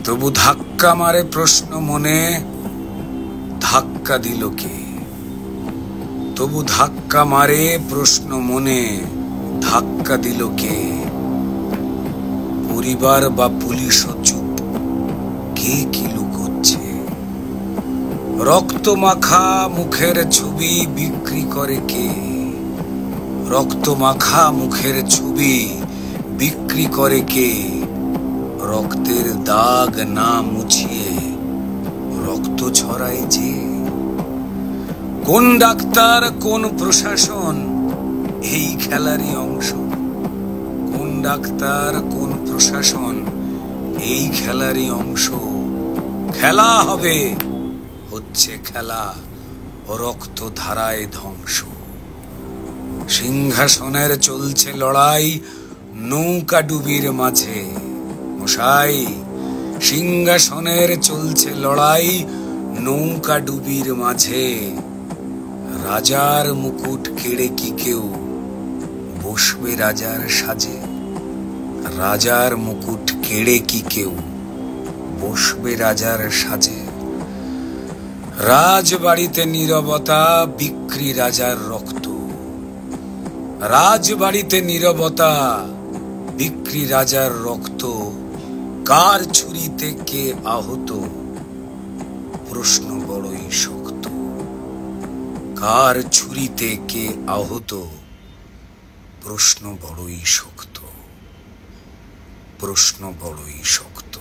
তবু ধাক্কা মারে প্রশ্ন মনে, ধাক্কা দিল কে? তবু ধাক্কা মারে প্রশ্ন মনে, ধাক্কা দিল কে? পরিবার বা পুলিশও চুপ, কে কি লুকোচ্ছে? রক্ত মাখা মুখের ছবি বিক্রি করে কে? রক্ত মাখা মুখের ছবি বিক্রি করে কে? রক্তের দাগ না মুছিয়ে রক্ত ছড়ায় যে। কোন ডাক্তার কোন প্রশাসন এই খেলারই অংশ? কোন ডাক্তার কোন প্রশাসন এই খেলারই অংশ? খেলা হবে, হচ্ছে খেলা, রক্ত ধারায় ধ্বংস। সিংহাসনের চলছে লড়াই নৌকা ডুবির মাঝে। মশাই, সিংহাসনের চলছে লড়াই নৌকা ডুবির মাঝে। রাজার মুকুট কেড়ে কি কেউ বসবে রাজার সাজে? রাজার মুকুট কেড়ে কি কেউ বসবে রাজার সাজে? রাজবাড়িতে নীরবতা, বিক্রি রাজার রক্ত। রাজবাড়িতে নীরবতা, বিক্রি রাজার রক্ত। কার ছুরিতে কে আহত, প্রশ্ন বড়ই শক্ত। কার ছুরিতে কে আহত, প্রশ্ন বড়ই শক্ত। প্রশ্ন বড়ই শক্ত।